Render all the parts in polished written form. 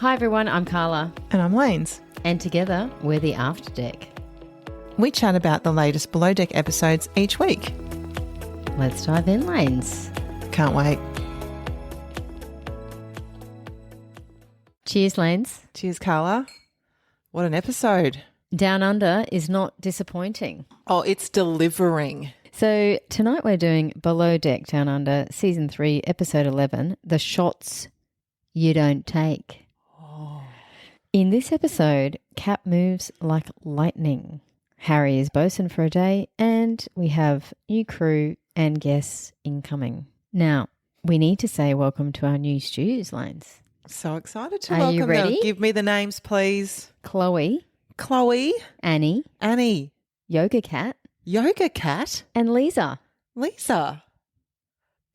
Hi everyone, I'm Carla. And I'm Lanes. And together we're the After Deck. We chat about the latest Below Deck episodes each week. Let's dive in, Lanes. Can't wait. Cheers, Lanes. Cheers, Carla. What an episode. Down Under is not disappointing. Oh, it's delivering. So tonight we're doing Below Deck Down Under, Season 3, Episode 11, The Shots You Don't Take. Oh. In this episode, Cap moves like lightning. Harry is Bosun for a day, and we have new crew and guests incoming. Now, we need to say welcome to our new stews, Lanes. So excited to Are welcome you ready? them. Give me the names, please. Chloe, Annie, Yoga Cat, Yoga Cat, and Lisa. Lisa.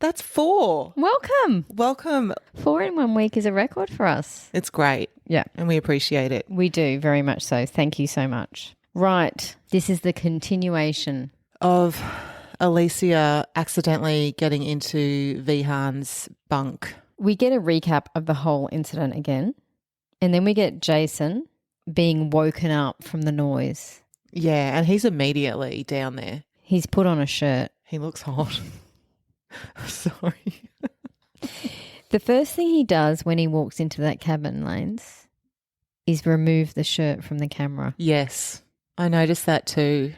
That's 4. Welcome. Welcome. 4 in 1 week is a record for us. It's great. Yeah. And we appreciate it. We do, very much so. Thank you so much. Right. This is the continuation Of Alicia accidentally getting into Vihan's bunk. We get a recap of the whole incident again, and then we get Jason being woken up from the noise. Yeah, and he's immediately down there. He's put on a shirt. He looks hot. Sorry. The first thing he does when he walks into that cabin, Lanes, is remove the shirt from the camera. Yes, I noticed that too.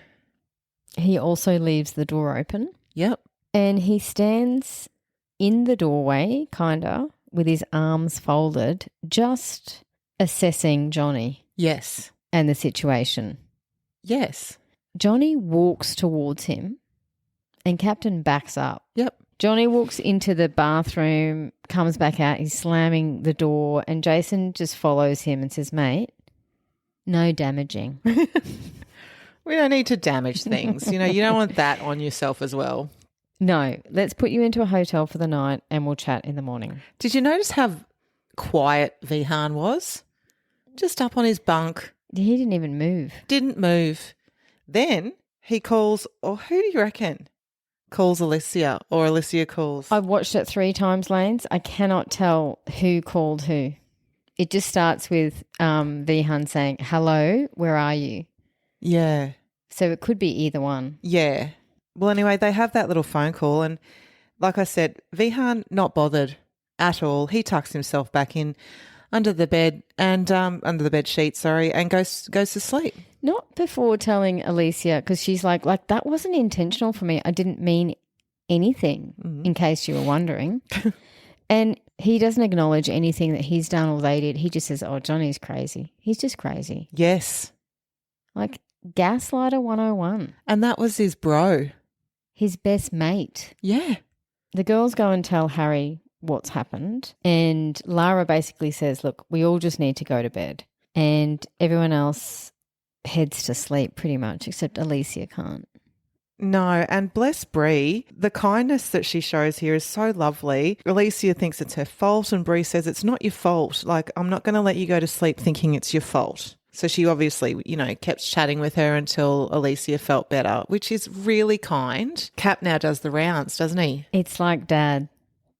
He also leaves the door open. Yep. And he stands in the doorway, kinda, with his arms folded, just assessing Johnny. Yes. And the situation. Yes. Johnny walks towards him and Captain backs up. Yep. Johnny walks into the bathroom, comes back out, he's slamming the door, and Jason just follows him and says, mate, no damaging. We don't need to damage things. You don't want that on yourself as well. No, let's put you into a hotel for the night and we'll chat in the morning. Did you notice how quiet Vihan was? Just up on his bunk. He didn't even move. Didn't move. Then he calls, or who do you reckon calls Alicia, or Alicia calls? I've watched it 3 times, Lanes. I cannot tell who called who. It just starts with Vihan saying, hello, where are you? Yeah. So it could be either one. Yeah. Well, anyway, they have that little phone call, and like I said, Vihan not bothered at all. He tucks himself back in under the bed and under the bed sheet, and goes to sleep. Not before telling Alicia, because she's like that wasn't intentional for me. I didn't mean anything, in case you were wondering. And he doesn't acknowledge anything that he's done or they did. He just says, oh, Johnny's crazy. He's just crazy. Yes. Like Gaslighter 101. And that was his bro. His best mate. Yeah. The girls go and tell Harry what's happened, and Lara basically says, look, we all just need to go to bed. And everyone else heads to sleep pretty much, except Alicia can't. No, and bless Bree, the kindness that she shows here is so lovely. Alicia thinks it's her fault, and Bree says it's not your fault. Like, I'm not going to let you go to sleep thinking it's your fault. So she obviously, kept chatting with her until Alicia felt better, which is really kind. Cap now does the rounds, doesn't he? It's like Dad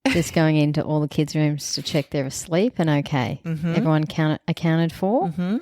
just going into all the kids' rooms to check they're asleep and okay. Mm-hmm. Everyone accounted for. Mm-hmm.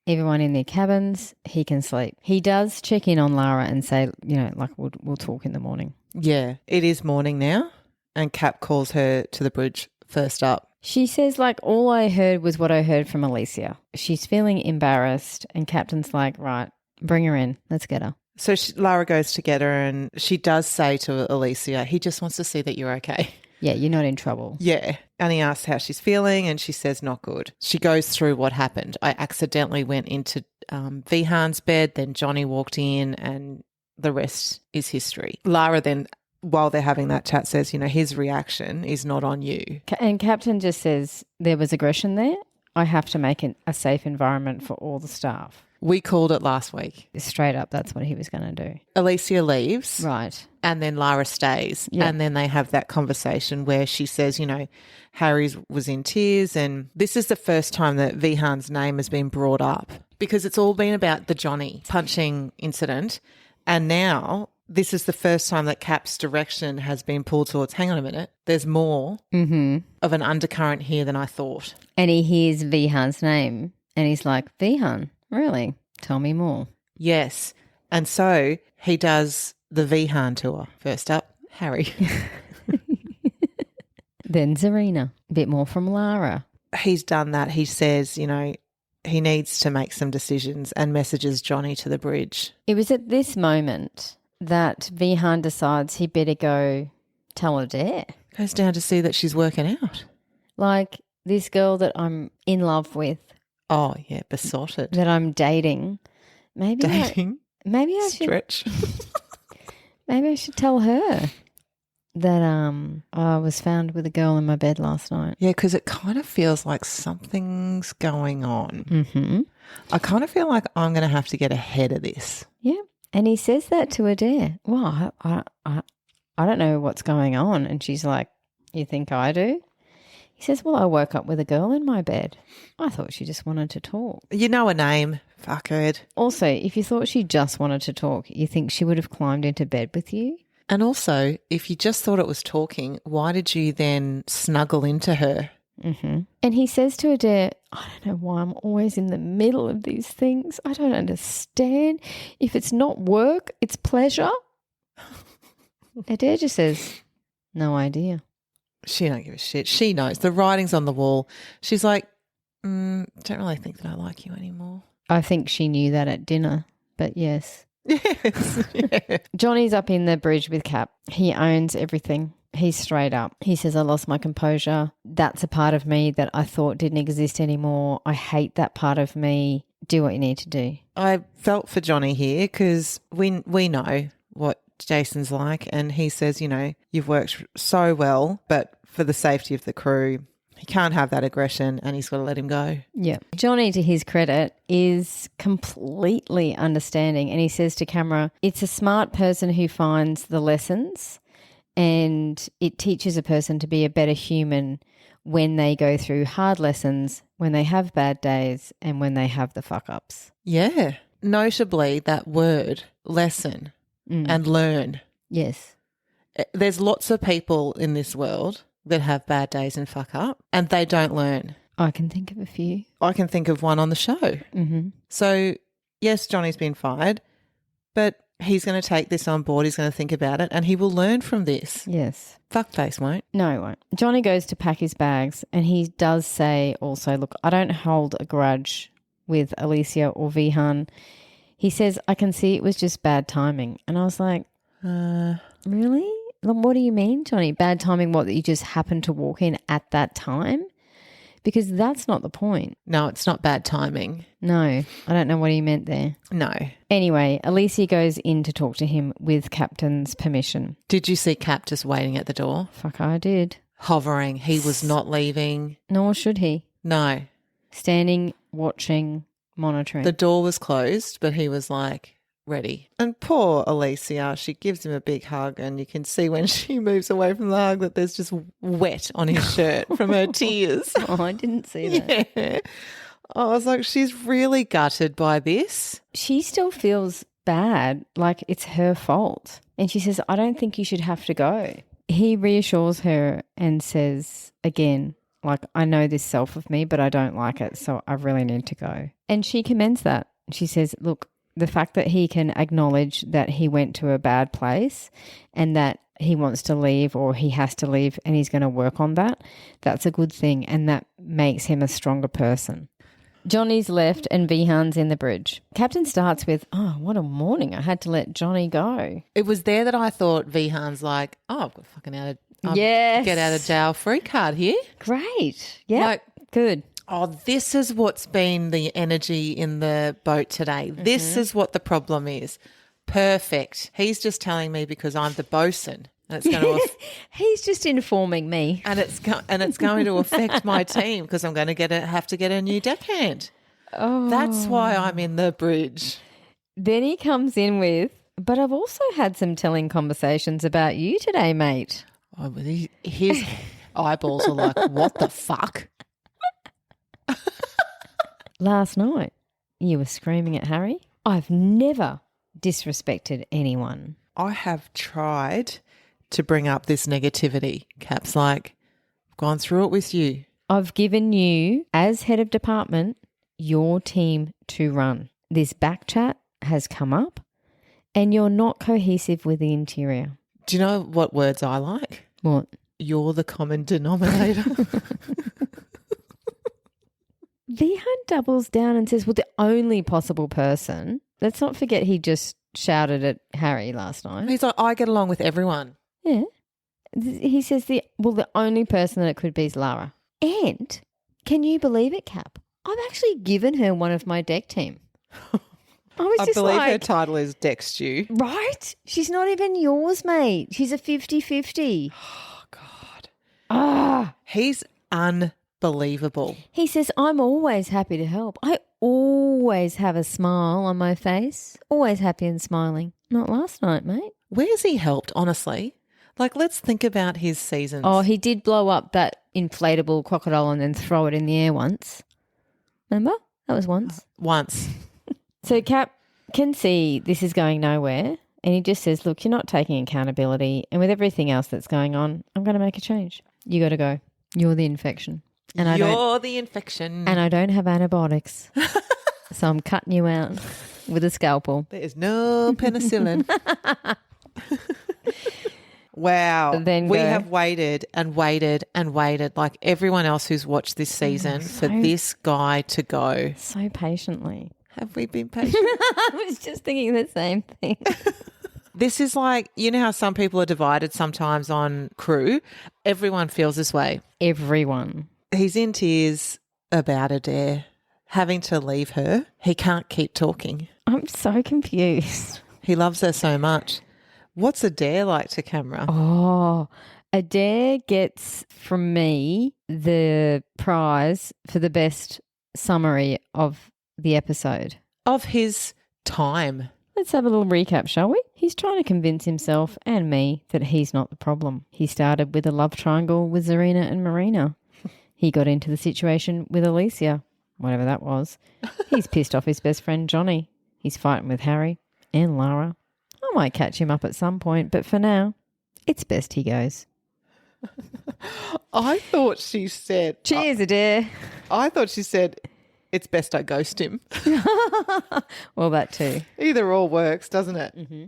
Everyone in their cabins, he can sleep. He does check in on Lara and say, we'll talk in the morning. Yeah, it is morning now, and Cap calls her to the bridge first up. She says, all I heard was what I heard from Alicia. She's feeling embarrassed, and Captain's like, right, bring her in. Let's get her. So Lara goes to get her, and she does say to Alicia, he just wants to see that you're okay. Yeah, you're not in trouble. Yeah. And he asks how she's feeling, and she says not good. She goes through what happened. I accidentally went into Vihan's bed, then Johnny walked in, and the rest is history. Lara then, while they're having that chat, says, his reaction is not on you. And Captain just says there was aggression there. I have to make it a safe environment for all the staff. We called it last week. Straight up, that's what he was going to do. Alicia leaves. Right. And then Lara stays. Yeah. And then they have that conversation where she says, Harry was in tears, and this is the first time that Vihan's name has been brought up because it's all been about the Johnny punching incident. And now this is the first time that Cap's direction has been pulled towards, hang on a minute, there's more of an undercurrent here than I thought. And he hears Vihan's name and he's like, Vihan, really? Tell me more. Yes. And so he does the Vihan tour. First up, Harry. Then Zarina. A bit more from Lara. He's done that. He says, you know, he needs to make some decisions and messages Johnny to the bridge. It was at this moment that Vihan decides he better go tell Adair. Goes down to see that she's working out. Like this girl that I'm in love with. Oh, yeah, besotted. That I'm dating. Maybe I Stretch. Maybe I should tell her that I was found with a girl in my bed last night. Yeah, because it kind of feels like something's going on. Mm-hmm. I kind of feel like I'm going to have to get ahead of this. Yeah, and he says that to Adair. Well, I don't know what's going on. And she's like, you think I do? He says, well, I woke up with a girl in my bed. I thought she just wanted to talk. You know her name, fuckhead. Also, if you thought she just wanted to talk, you think she would have climbed into bed with you? And also, if you just thought it was talking, why did you then snuggle into her? Mm-hmm. And he says to Adair, I don't know why I'm always in the middle of these things. I don't understand. If it's not work, it's pleasure. Adair just says, no idea. She don't give a shit. She knows. The writing's on the wall. She's like, don't really think that I like you anymore. I think she knew that at dinner, but yes. Yes. Yeah. Johnny's up in the bridge with Cap. He owns everything. He's straight up. He says, I lost my composure. That's a part of me that I thought didn't exist anymore. I hate that part of me. Do what you need to do. I felt for Johnny here because we know what Jason's like, and he says, you know, you've worked so well, but for the safety of the crew, he can't have that aggression and he's got to let him go. Yeah. Johnny, to his credit, is completely understanding, and he says to camera, it's a smart person who finds the lessons, and it teaches a person to be a better human when they go through hard lessons, when they have bad days, and when they have the fuck-ups. Yeah. Notably, that word, lesson and learn. Yes. There's lots of people in this world that have bad days and fuck up, and they don't learn. I can think of a few. I can think of one on the show. Mm-hmm. So, yes, Johnny's been fired, but he's going to take this on board. He's going to think about it, and he will learn from this. Yes. Fuckface won't. No, he won't. Johnny goes to pack his bags, and he does say also, look, I don't hold a grudge with Alicia or Vihan. He says, I can see it was just bad timing. And I was like, really? What do you mean, Johnny? Bad timing, what, that you just happened to walk in at that time? Because that's not the point. No, it's not bad timing. No, I don't know what he meant there. No. Anyway, Alicia goes in to talk to him with Captain's permission. Did you see Cap just waiting at the door? Fuck, I did. Hovering. He was not leaving. Nor should he. No. Standing, watching, monitoring. The door was closed, but he was like, ready. And poor Alicia, she gives him a big hug, and you can see when she moves away from the hug that there's just wet on his shirt from her tears. Oh, I didn't see that. Yeah. I was like, she's really gutted by this. She still feels bad, like it's her fault. And she says, I don't think you should have to go. He reassures her and says, again, like, I know this self of me, but I don't like it, so I really need to go. And she commends that. She says, look, the fact that he can acknowledge that he went to a bad place and that he wants to leave or he has to leave and he's going to work on that, that's a good thing, and that makes him a stronger person. Johnny's left and Vihan's in the bridge. Captain starts with, oh, what a morning. I had to let Johnny go. It was there that I thought Vihan's like, oh, I've got fucking Yes. get out of jail free card here. Great. Yeah. Like, good. Oh, this is what's been the energy in the boat today. This is what the problem is. Perfect. He's just telling me because I'm the bosun. And it's going to He's just informing me. and it's going to affect my team because I'm going to have to get a new deckhand. Oh. That's why I'm in the bridge. Then he comes in with, but I've also had some telling conversations about you today, mate. Oh, his eyeballs are like, what the fuck? Last night, you were screaming at Harry. I've never disrespected anyone. I have tried to bring up this negativity. Cap's like, I've gone through it with you. I've given you, as head of department, your team to run. This back chat has come up and you're not cohesive with the interior. Do you know what words I like? What? You're the common denominator. Vihan doubles down and says, well, the only possible person. Let's not forget he just shouted at Harry last night. He's like, I get along with everyone. Yeah. He says the only person that it could be is Lara. And can you believe it, Cap? I've actually given her one of my deck team. I believe her title is Deck Stew. Right? She's not even yours, mate. She's a 50-50. Oh, God. Ah. He's unbelievable. He says, I'm always happy to help. I always have a smile on my face. Always happy and smiling. Not last night, mate. Where's he helped, honestly? Like, let's think about his seasons. Oh, he did blow up that inflatable crocodile and then throw it in the air once. Remember? That was once. Once. So Cap can see this is going nowhere and he just says, look, you're not taking accountability and with everything else that's going on, I'm going to make a change. You got to go. You're the infection. And You're the infection. And I don't have antibiotics. So I'm cutting you out with a scalpel. There's no penicillin. Wow. We have waited and waited and waited like everyone else who's watched this season for this guy to go. So patiently. Have we been patient? I was just thinking the same thing. This is like, you know how some people are divided sometimes on crew? Everyone feels this way. Everyone. He's in tears about Adair having to leave her. He can't keep talking. I'm so confused. He loves her so much. What's Adair like to camera? Oh, Adair gets from me the prize for the best summary of the episode. Of his time. Let's have a little recap, shall we? He's trying to convince himself and me that he's not the problem. He started with a love triangle with Zarina and Marina. He got into the situation with Alicia, whatever that was. He's pissed off his best friend Johnny. He's fighting with Harry and Lara. I might catch him up at some point, but for now, it's best he goes. I thought she said... Cheers, Adair. I thought she said, it's best I ghost him. Well, that too. Either or works, doesn't it? Mm-hmm.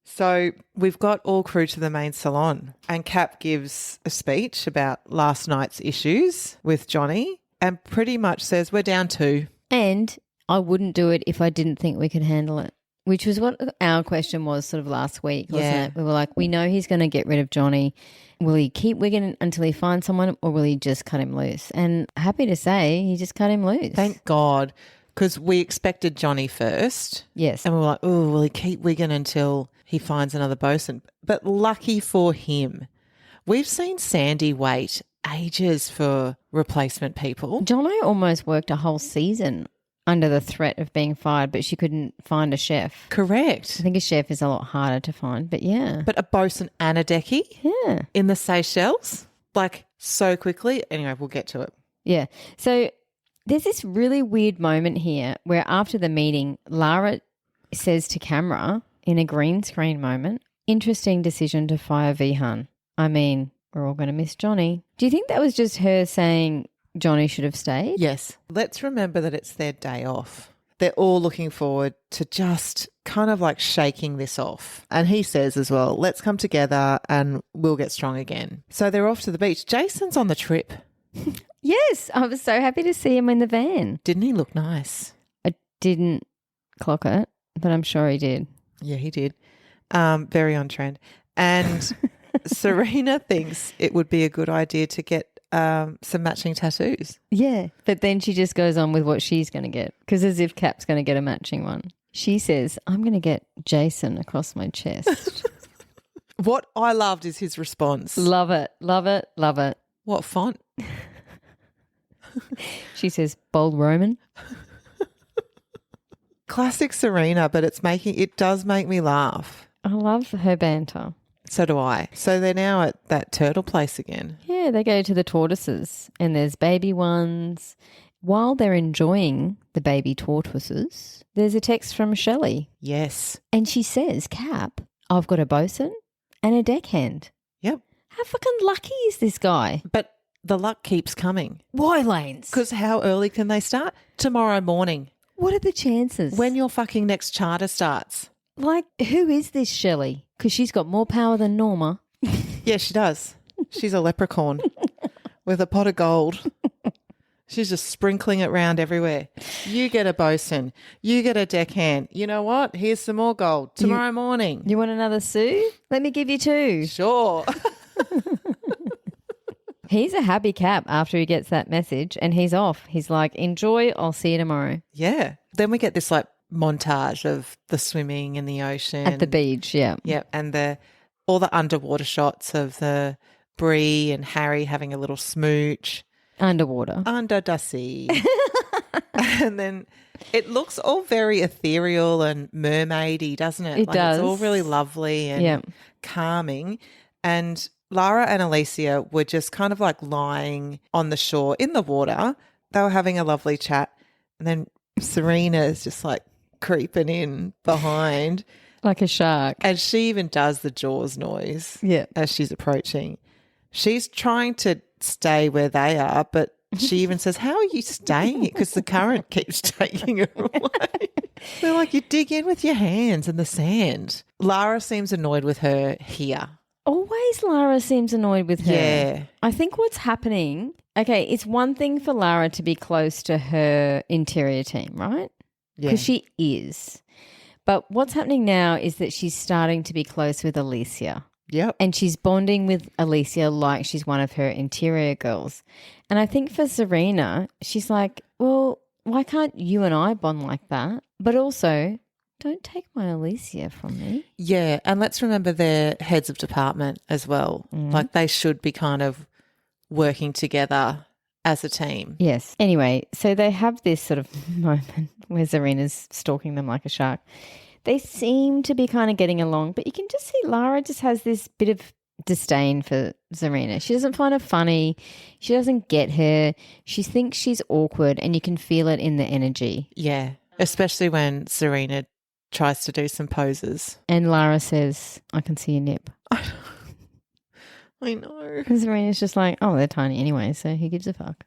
So we've got all crew to the main salon and Cap gives a speech about last night's issues with Johnny and pretty much says we're down 2. And I wouldn't do it if I didn't think we could handle it. Which was what our question was sort of last week, wasn't it? We were like, we know he's going to get rid of Johnny. Will he keep Wigan until he finds someone or will he just cut him loose? And happy to say he just cut him loose. Thank God, because we expected Johnny first. Yes. And we were like, oh, will he keep Wigan until he finds another Bosun? But lucky for him, we've seen Sandy wait ages for replacement people. Jono almost worked a whole season under the threat of being fired, but she couldn't find a chef. Correct. I think a chef is a lot harder to find, but yeah. But a Bosun and a Decky in the Seychelles, like so quickly. Anyway, we'll get to it. Yeah. So there's this really weird moment here where after the meeting, Lara says to camera in a green screen moment, interesting decision to fire Vihan. I mean, we're all going to miss Johnny. Do you think that was just her saying Johnny should have stayed? Yes. Let's remember that it's their day off. They're all looking forward to just kind of like shaking this off. And he says as well, let's come together and we'll get strong again. So they're off to the beach. Jason's on the trip. Yes. I was so happy to see him in the van. Didn't he look nice? I didn't clock it, but I'm sure he did. Yeah, he did. Very on trend. And Serena thinks it would be a good idea to get some matching tattoos. Yeah, but then she just goes on with what she's going to get because as if Cap's going to get a matching one. She says, I'm going to get Jason across my chest. What I loved is his response. Love it, love it, love it. What font? She says, bold Roman. Classic Serena, but it does make me laugh. I love her banter. So do I. So they're now at that turtle place again. Yeah, they go to the tortoises and there's baby ones. While they're enjoying the baby tortoises, there's a text from Shelley. Yes. And she says, Cap, I've got a bosun and a deckhand. Yep. How fucking lucky is this guy? But the luck keeps coming. Why, Lanes? Because how early can they start? Tomorrow morning. What are the chances? When your fucking next charter starts. Like, who is this Shelley? Because she's got more power than Norma. Yeah, she does. She's a leprechaun with a pot of gold. She's just sprinkling it around everywhere. You get a bosun. You get a deckhand. You know what? Here's some more gold tomorrow morning. You want another Sue? Let me give you 2. Sure. He's a happy cap after he gets that message and he's off. He's like, enjoy, I'll see you tomorrow. Yeah. Then we get this like montage of the swimming in the ocean. At the beach, yeah. Yeah. And all the underwater shots of the Bree and Harry having a little smooch. Underwater. Under the sea. And then it looks all very ethereal and mermaidy, doesn't it? It does. It's all really lovely and calming. And Lara and Alicia were just kind of like lying on the shore in the water. They were having a lovely chat. And then Serena's just like creeping in behind. Like a shark. And she even does the Jaws noise as she's approaching. She's trying to stay where they are, but she even says, how are you staying here? Because the current keeps taking her away. They're like, you dig in with your hands in the sand. Lara seems annoyed with her here. Always Lara seems annoyed with her. Yeah. I think what's happening, okay, it's one thing for Lara to be close to her interior team, right? Yeah. Because she is. But what's happening now is that she's starting to be close with Alicia. Yep. And she's bonding with Alicia like she's one of her interior girls. And I think for Serena, she's like, well, why can't you and I bond like that? But also, don't take my Alicia from me. Yeah. And let's remember they're heads of department as well. Like they should be kind of working together as a team. Yes. Anyway, so they have this sort of moment where Serena's stalking them like a shark. They seem to be kind of getting along, but you can just see Lara just has this bit of disdain for Serena. She doesn't find her funny. She doesn't get her. She thinks she's awkward and you can feel it in the energy. Yeah, especially when Serena tries to do some poses. And Lara says, I can see your nip. I know. And Serena's just like, oh, they're tiny anyway, so who gives a fuck?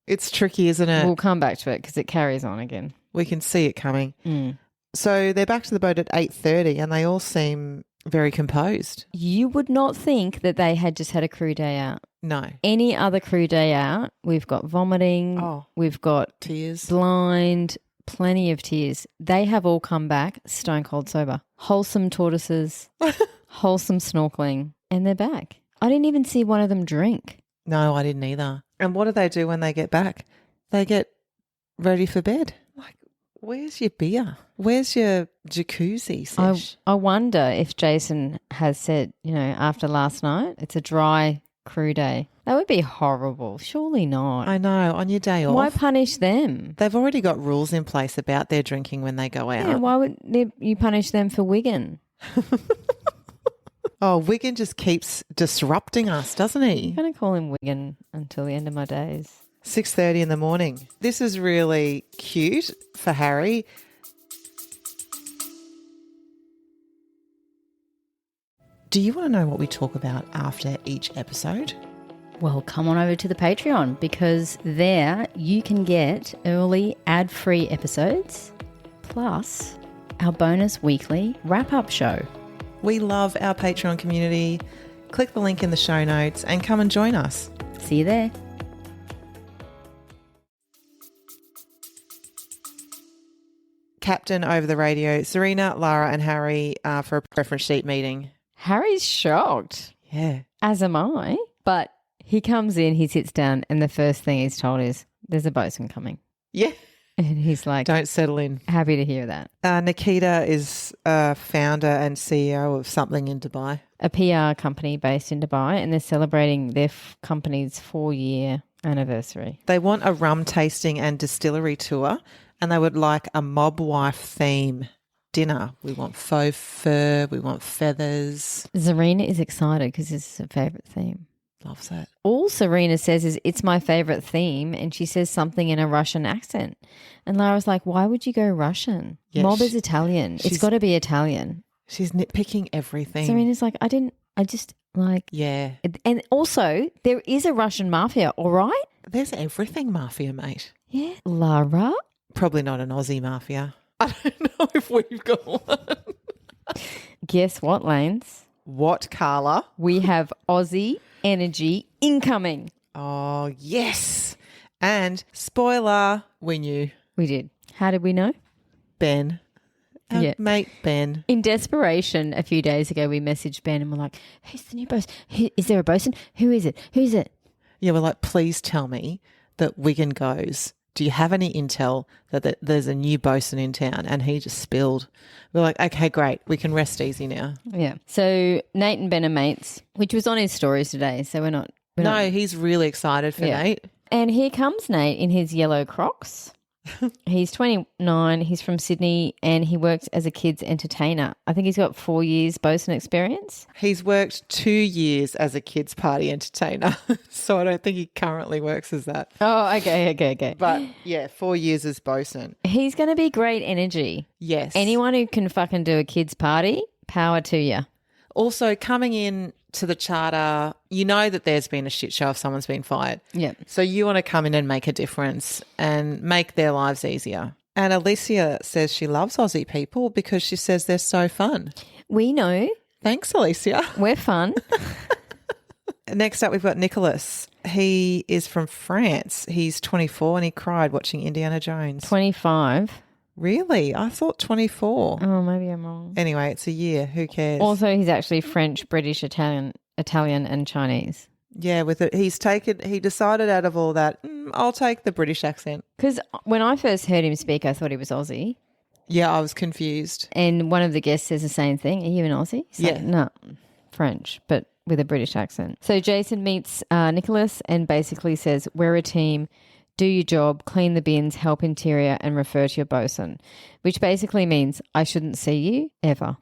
It's tricky, isn't it? We'll come back to it because it carries on again. We can see it coming. So they're back to the boat at 8:30 and they all seem very composed. You would not think that they had just had a crew day out. No. Any other crew day out, we've got vomiting, we've got tears, blind, plenty of tears. They have all come back stone cold sober. Wholesome tortoises, wholesome snorkeling, and they're back. I didn't even see one of them drink. No, I didn't either. And what do they do when they get back? They get ready for bed. Like, where's your beer? Where's your jacuzzi, Sesh? I wonder if Jason has said, you know, after last night, it's a dry crew day. That would be horrible. Surely not. I know, on your day off. Why punish them? They've already got rules in place about their drinking when they go out. Yeah, why would you punish them for Wigan? Oh, Wigan just keeps disrupting us, doesn't he? I'm going to call him Wigan until the end of my days. 6:30 in the morning. This is really cute for Harry. Do you want to know what we talk about after each episode? Well, come on over to the Patreon because there you can get early ad-free episodes plus our bonus weekly wrap-up show. We love our Patreon community. Click the link in the show notes and come and join us. See you there. Captain over the radio, Serena, Lara and Harry for a preference sheet meeting. Harry's shocked. Yeah. As am I. But he comes in, he sits down, and the first thing he's told is, there's a bosun coming. Yeah. And he's like, don't settle in. Happy to hear that. Nikita is a founder and CEO of something in Dubai. A PR company based in Dubai, and they're celebrating their company's 4-year anniversary. They want a rum tasting and distillery tour, and they would like a mob wife theme dinner. We want faux fur, we want feathers. Zarina is excited because it's her favourite theme. Loves it. All Serena says is, it's my favourite theme, and she says something in a Russian accent. And Lara's like, why would you go Russian? Yeah, Mob is Italian. It's got to be Italian. She's nitpicking everything. Serena's like, I just like. Yeah. And also, there is a Russian mafia, all right? There's everything mafia, mate. Yeah. Lara? Probably not an Aussie mafia. I don't know if we've got one. Guess what, Lanes? What, Carla? We have Aussie energy incoming. Oh, yes. And spoiler, we knew. We did. How did we know? Ben. Our mate Ben. In desperation, a few days ago, we messaged Ben and we're like, who's the new bosun? Is there a bosun? Who is it? Who's it? Yeah, we're like, please tell me that Wigan goes. Do you have any intel that there's a new bosun in town? And he just spilled. We're like, okay, great. We can rest easy now. Yeah. So Nate and Ben are mates, which was on his stories today. So we're not. He's really excited for Nate. And here comes Nate in his yellow Crocs. He's 29. He's from Sydney and he works as a kids entertainer. I think he's got 4 years bosun experience. He's worked 2 years as a kids party entertainer. So I don't think he currently works as that. Oh, okay. But yeah, 4 years as bosun. He's going to be great energy. Yes. Anyone who can fucking do a kids party, power to you. Also, coming in to the charter, you know that there's been a shit show if someone's been fired. Yeah. So you want to come in and make a difference and make their lives easier. And Alicia says she loves Aussie people because she says they're so fun. We know. Thanks, Alicia. We're fun. Next up, we've got Nicholas. He is from France. He's 24 and he cried watching Indiana Jones. 25. Really? I thought 24. Oh, maybe I'm wrong. Anyway, it's a year. Who cares? Also, he's actually French, British, Italian, and Chinese. Yeah, he decided out of all that, I'll take the British accent. Because when I first heard him speak, I thought he was Aussie. Yeah, I was confused. And one of the guests says the same thing. Are you an Aussie? He's like, no, French, but with a British accent. So Jason meets Nicholas and basically says, we're a team. Do your job, clean the bins, help interior, and refer to your bosun, which basically means I shouldn't see you ever.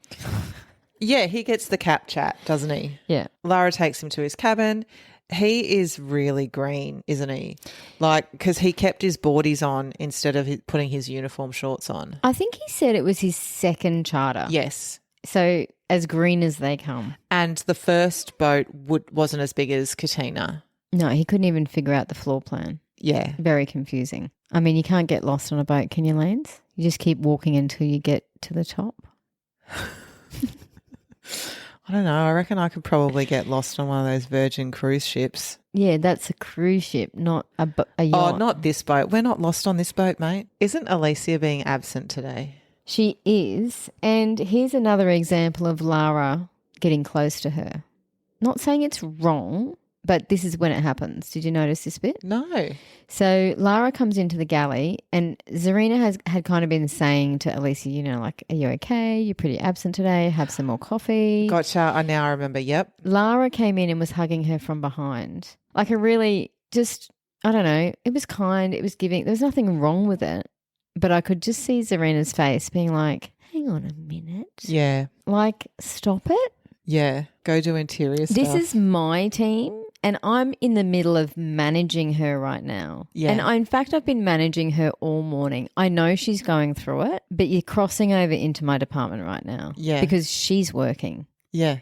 Yeah, he gets the cap chat, doesn't he? Yeah. Lara takes him to his cabin. He is really green, isn't he? Like, because he kept his boardies on instead of putting his uniform shorts on. I think he said it was his second charter. Yes. So as green as they come. And the first boat wasn't as big as Katina. No, he couldn't even figure out the floor plan. Yeah. Very confusing. I mean, you can't get lost on a boat, can you, Lanes? You just keep walking until you get to the top. I don't know. I reckon I could probably get lost on one of those Virgin cruise ships. Yeah, that's a cruise ship, not a yacht. Oh, not this boat. We're not lost on this boat, mate. Isn't Alicia being absent today? She is. And here's another example of Lara getting close to her. Not saying it's wrong, but this is when it happens. Did you notice this bit? No. So Lara comes into the galley and Zarina had kind of been saying to Alicia, you know, like, are you okay? You're pretty absent today. Have some more coffee. Gotcha. I now remember. Yep. Lara came in and was hugging her from behind. Like a really just, I don't know, it was kind, it was giving. There was nothing wrong with it. But I could just see Zarina's face being like, hang on a minute. Yeah. Like, stop it. Yeah. Go do interior stuff. This is my team. And I'm in the middle of managing her right now. Yeah. And in fact, I've been managing her all morning. I know she's going through it, but you're crossing over into my department right now. Yeah. Because she's working. Yeah.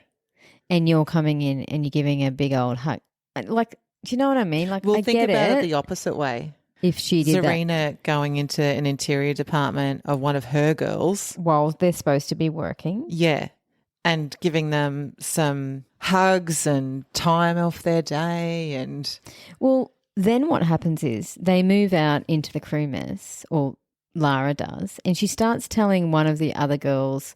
And you're coming in and you're giving a big old hug. Like, do you know what I mean? Like, Well, I think get about it it the opposite way. if she did Zarina going into an interior department of one of her girls. while they're supposed to be working. Yeah. And giving them some hugs and time off their day and... Well, then what happens is they move out into the crew mess, or Lara does, and she starts telling one of the other girls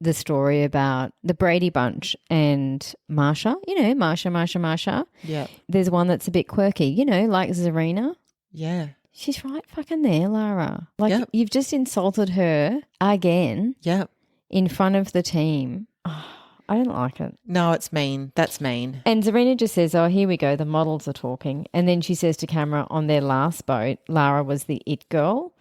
the story about the Brady Bunch and Marsha. You know, Marsha. Yeah. There's one that's a bit quirky, you know, like Zarina. Yeah. She's right fucking there, Lara. Like, Yep. you've just insulted her again Yep. in front of the team. Oh, I don't like it. No, it's mean. That's mean. And Zarina just says, oh, here we go. The models are talking. And then she says to camera, on their last boat, Lara was the it girl.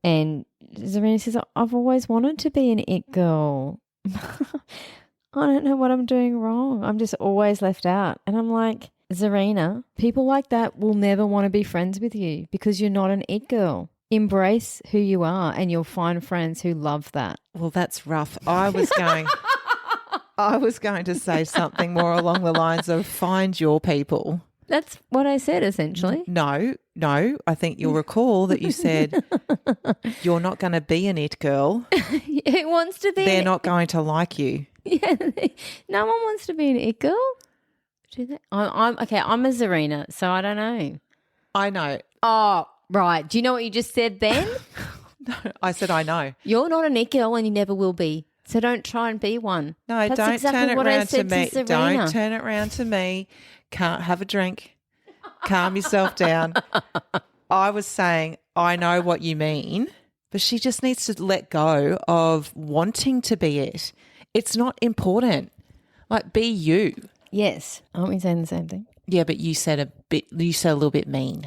And Zarina says, I've always wanted to be an it girl. I don't know what I'm doing wrong. I'm just always left out. And I'm like, Zarina, people like that will never want to be friends with you because you're not an it girl. Embrace who you are and you'll find friends who love that. Well, that's rough. I was going to say something more along the lines of find your people. That's what I said, essentially. No. I think you'll recall that you said you're not going to be an it girl. Who wants to be? They're not going to like you. Yeah, no one wants to be an it girl. Do they? I'm a Zarina, so I don't know. I know. Oh, right. Do you know what you just said then? No, I said I know. You're not an it girl and you never will be. So don't try and be one. No, That's don't exactly turn it what I around to said me. Zarina. Don't turn it around to me. Can't have a drink. Calm yourself down. I was saying I know what you mean, but she just needs to let go of wanting to be it. It's not important. Like, be you. Yes. Aren't we saying the same thing? Yeah, but you said a little bit mean.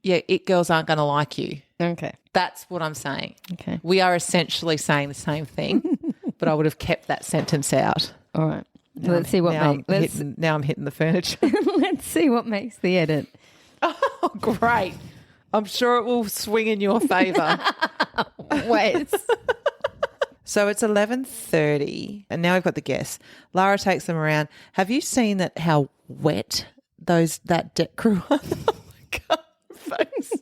Yeah, it girls aren't going to like you. Okay. That's what I'm saying. Okay. We are essentially saying the same thing, but I would have kept that sentence out. All right. Let's see what makes. Now I'm hitting the furniture. Let's see what makes the edit. Oh, great. I'm sure it will swing in your favour. Wait. So it's 11:30 and now we've got the guests. Lara takes them around. Have you seen how wet that deck crew are? Oh, my God. Face.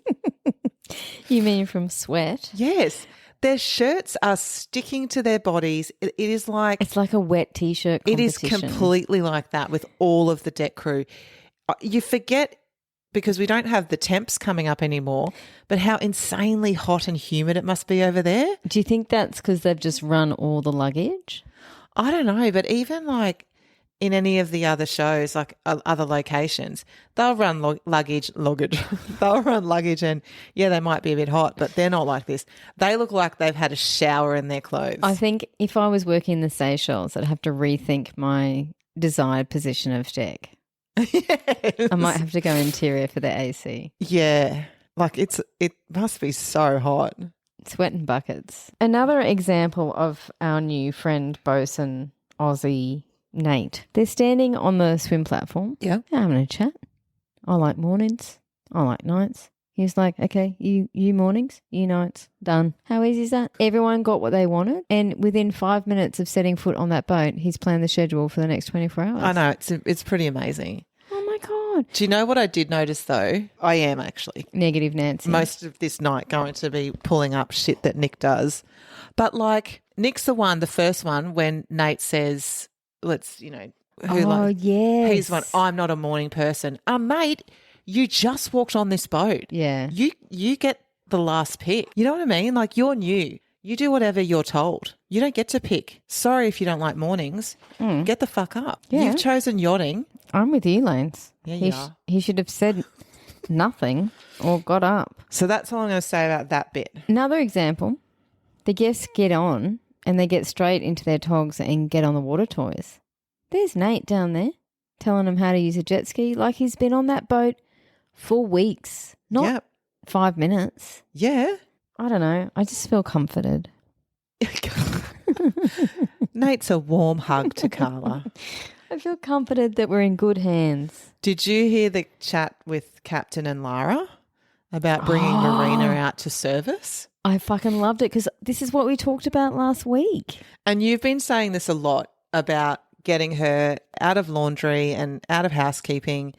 You mean from sweat? Yes. Their shirts are sticking to their bodies. It is like... It's like a wet T-shirt competition. It is completely like that with all of the deck crew. You forget, because we don't have the temps coming up anymore, but how insanely hot and humid it must be over there. Do you think that's because they've just run all the luggage? I don't know, but even like in any of the other shows, like other locations, they'll run luggage. They'll run luggage and, yeah, they might be a bit hot, but they're not like this. They look like they've had a shower in their clothes. I think if I was working in the Seychelles, I'd have to rethink my desired position of deck. Yes. I might have to go interior for the AC. Yeah. Like it must be so hot. Sweating buckets. Another example of our new friend Bosun, Aussie Nate. They're standing on the swim platform. Yeah. Having a chat. I like mornings. I like nights. He's like, okay, you mornings, you nights, done. How easy is that? Everyone got what they wanted, and within 5 minutes of setting foot on that boat, he's planned the schedule for the next 24 hours. I know, it's pretty amazing. Oh my God. Do you know what I did notice though? I am actually. Negative Nancy. Most of this night going to be pulling up shit that Nick does. But like Nick's the first one when Nate says, let's, yes. He's one, I'm not a morning person. Mate, you just walked on this boat. Yeah. You get the last pick. You know what I mean? Like, you're new. You do whatever you're told. You don't get to pick. Sorry if you don't like mornings. Get the fuck up. Yeah. You've chosen yachting. I'm with you, Lanes. Yeah, you are. He should have said nothing or got up. So that's all I'm going to say about that bit. Another example, the guests get on and they get straight into their togs and get on the water toys. There's Nate down there telling them how to use a jet ski like he's been on that boat for weeks, not 5 minutes. Yeah. I don't know. I just feel comforted. Nate's a warm hug to Carla. I feel comforted that we're in good hands. Did you hear the chat with Captain and Lara about bringing Marina out to service? I fucking loved it because this is what we talked about last week. And you've been saying this a lot about getting her out of laundry and out of housekeeping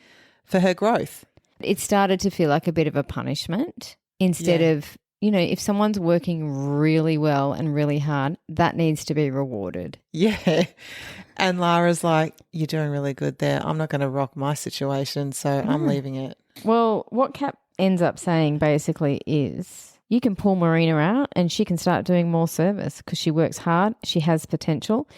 for her growth. It started to feel like a bit of a punishment instead of, if someone's working really well and really hard, that needs to be rewarded. Yeah. And Lara's like, you're doing really good there. I'm not going to rock my situation, so I'm leaving it. Well, what Cap ends up saying basically is you can pull Marina out and she can start doing more service because she works hard. She has potential.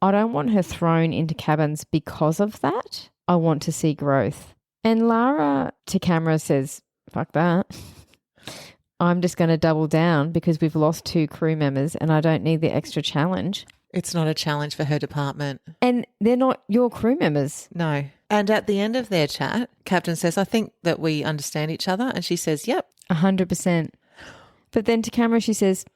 I don't want her thrown into cabins because of that. I want to see growth. And Lara to camera says, fuck that. I'm just going to double down because we've lost 2 crew members and I don't need the extra challenge. It's not a challenge for her department. And they're not your crew members. No. And at the end of their chat, Captain says, I think that we understand each other. And she says, yep. 100%. But then to camera she says,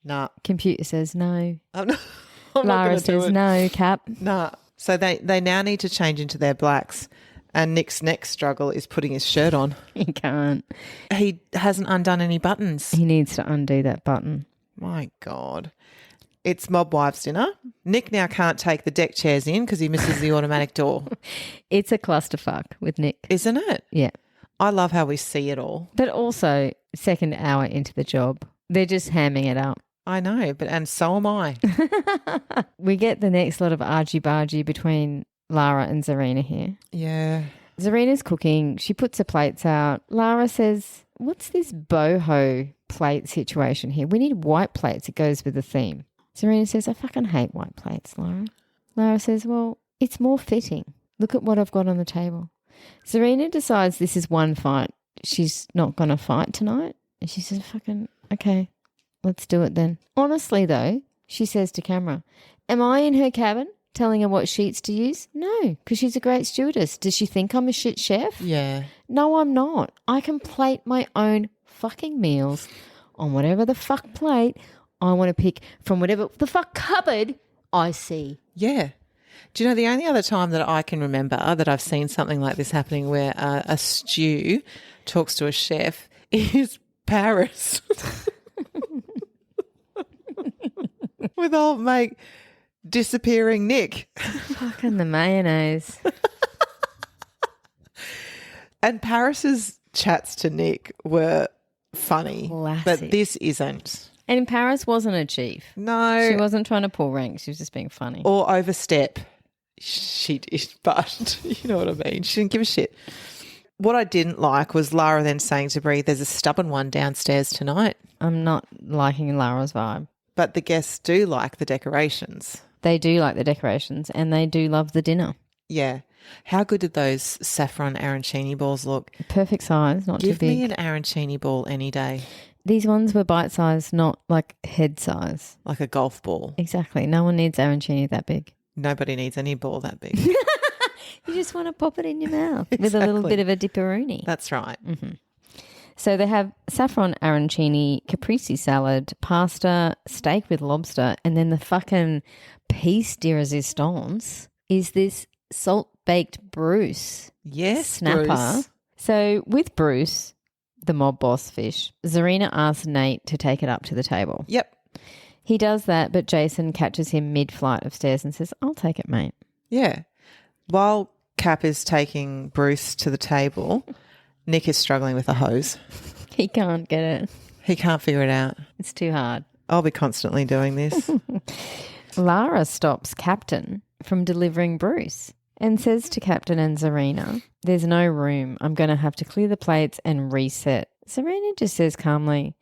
nah. Computer says no. I'm not Lara says no, Cap. Nah. So they now need to change into their blacks. And Nick's next struggle is putting his shirt on. He can't. He hasn't undone any buttons. He needs to undo that button. My God. It's Mob Wives dinner. Nick now can't take the deck chairs in because he misses the automatic door. It's a clusterfuck with Nick. Isn't it? Yeah. I love how we see it all. But also, second hour into the job, they're just hamming it up. I know, and so am I. We get the next lot of argy-bargy between Lara and Zarina here. Yeah. Zarina's cooking. She puts the plates out. Lara says, what's this boho plate situation here? We need white plates. It goes with the theme. Zarina says, I fucking hate white plates, Lara. Lara says, well, it's more fitting. Look at what I've got on the table. Zarina decides this is one fight. She's not going to fight tonight. And she says, fucking, okay, let's do it then. Honestly, though, she says to camera, am I in her cabin telling her what sheets to use? No, because she's a great stewardess. Does she think I'm a shit chef? Yeah. No, I'm not. I can plate my own fucking meals on whatever the fuck plate I want to pick from whatever the fuck cupboard I see. Yeah. Do you know the only other time that I can remember that I've seen something like this happening where a stew talks to a chef is Paris. With old mate disappearing Nick. Fucking the mayonnaise. And Paris's chats to Nick were funny. Classic. But this isn't. And Paris wasn't a chief. No. She wasn't trying to pull rank. She was just being funny. Or overstep. She did, but you know what I mean. She didn't give a shit. What I didn't like was Lara then saying to Bree, there's a stubborn one downstairs tonight. I'm not liking Lara's vibe. But the guests do like the decorations. They do like the decorations and they do love the dinner. Yeah. How good did those saffron arancini balls look? Perfect size, not Give too big. me an arancini ball any day. These ones were bite size, not like head size. Like a golf ball. Exactly. No one needs arancini that big. Nobody needs any ball that big. You just want to pop it in your mouth with a little bit of a dipperoni. That's right. Mm-hmm. So they have saffron arancini, caprese salad, pasta, steak with lobster, and then the fucking piece de resistance is this salt-baked Bruce snapper. Bruce. So with Bruce, the mob boss fish, Zarina asks Nate to take it up to the table. Yep. He does that, but Jason catches him mid-flight of stairs and says, I'll take it, mate. Yeah. While Cap is taking Bruce to the table, Nick is struggling with a hose. He can't get it. He can't figure it out. It's too hard. I'll be constantly doing this. Lara stops Captain from delivering Bruce and says to Captain and Zarina, there's no room. I'm going to have to clear the plates and reset. Zarina just says calmly,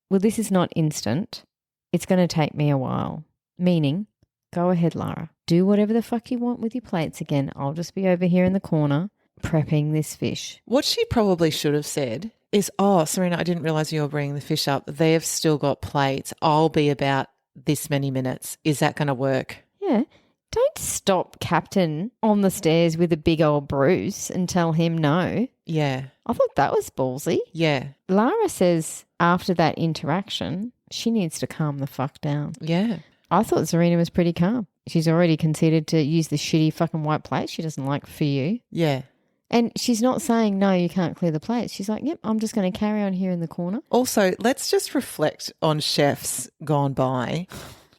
well, this is not instant. It's going to take me a while. Meaning, go ahead, Lara. Do whatever the fuck you want with your plates again. I'll just be over here in the corner prepping this fish. What she probably should have said is, oh, Serena, I didn't realise you were bringing the fish up. They've still got plates. I'll be about this many minutes. Is that going to work? Yeah. Don't stop Captain on the stairs with a big old Bruce and tell him no. Yeah. I thought that was ballsy. Yeah. Lara says after that interaction, she needs to calm the fuck down. Yeah. I thought Zarina was pretty calm. She's already conceded to use the shitty fucking white plate she doesn't like for you. Yeah. And she's not saying, no, you can't clear the plates. She's like, yep, I'm just going to carry on here in the corner. Also, let's just reflect on chefs gone by.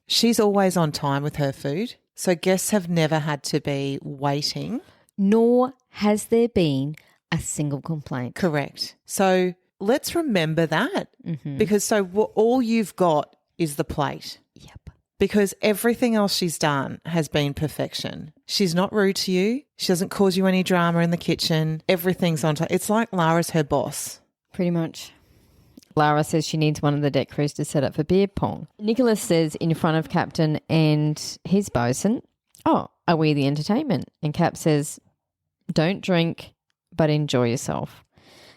She's always on time with her food. So guests have never had to be waiting. Nor has there been a single complaint. Correct. So let's remember that because all you've got is the plate. Yep. Because everything else she's done has been perfection. She's not rude to you. She doesn't cause you any drama in the kitchen. Everything's on time. It's like Lara's her boss. Pretty much. Lara says she needs one of the deck crews to set up for beer pong. Nicholas says in front of Captain and his bosun, oh, are we the entertainment? And Cap says, don't drink, but enjoy yourself.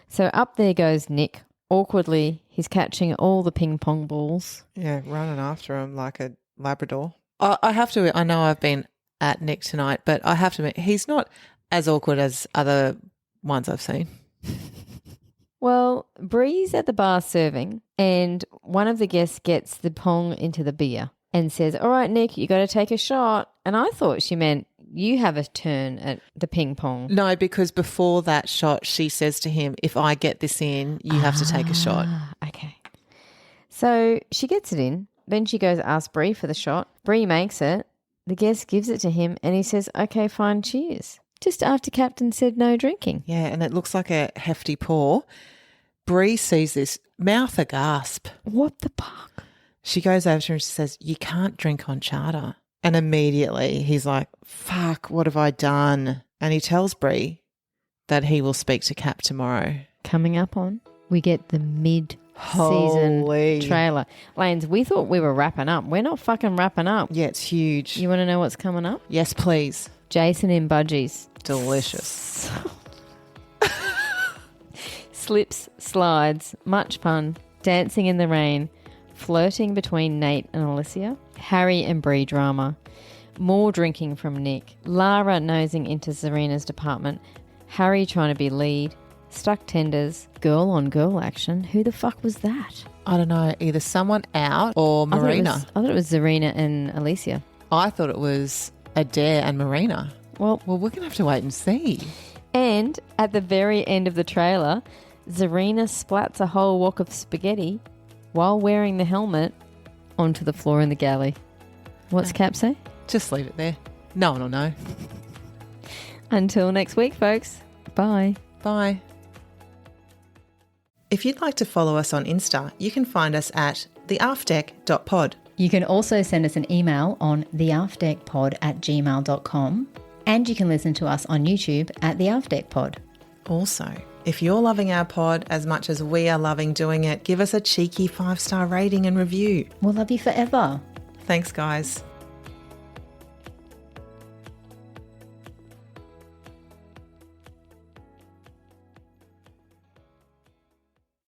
So up there goes Nick. Awkwardly, he's catching all the ping pong balls. Yeah, running after him like a Labrador. I have to, I know I've been at Nick tonight, but I have to admit, he's not as awkward as other ones I've seen. Well, Bree's at the bar serving and one of the guests gets the pong into the beer and says, all right, Nick, you got to take a shot. And I thought she meant you have a turn at the ping pong. No, because before that shot, she says to him, if I get this in, you have to take a shot. Okay. So she gets it in. Then she goes ask Bree for the shot. Bree makes it. The guest gives it to him and he says, okay, fine, cheers. Just after Captain said no drinking. Yeah, and it looks like a hefty pour. Bree sees this, mouth aghast. What the fuck? She goes over to him and she says, you can't drink on charter. And immediately he's like, fuck, what have I done? And he tells Bree that he will speak to Cap tomorrow. Coming up on, we get the mid-season Holy. trailer. Lanes, we thought we were wrapping up. We're not fucking wrapping up. Yeah, it's huge. You want to know what's coming up? Yes, please. Jason in budgies. Delicious. Slips, slides, much fun, dancing in the rain, flirting between Nate and Alicia, Harry and Bree drama, more drinking from Nick, Lara nosing into Serena's department, Harry trying to be lead, stuck tenders, girl on girl action. Who the fuck was that? I don't know, either someone out or Marina. I thought it was Serena and Alicia. I thought it was Adair and Marina. Well, we're going to have to wait and see. And at the very end of the trailer, Serena splats a whole wok of spaghetti while wearing the helmet onto the floor in the galley. What's Cap say? Just leave it there. No one will know. Until next week, folks. Bye. Bye. If you'd like to follow us on Insta, you can find us at theaftdeck.pod. You can also send us an email on theaftdeckpod@gmail.com, and you can listen to us on YouTube at The Aft Deck Pod. Also, if you're loving our pod as much as we are loving doing it, give us a cheeky 5-star rating and review. We'll love you forever. Thanks, guys.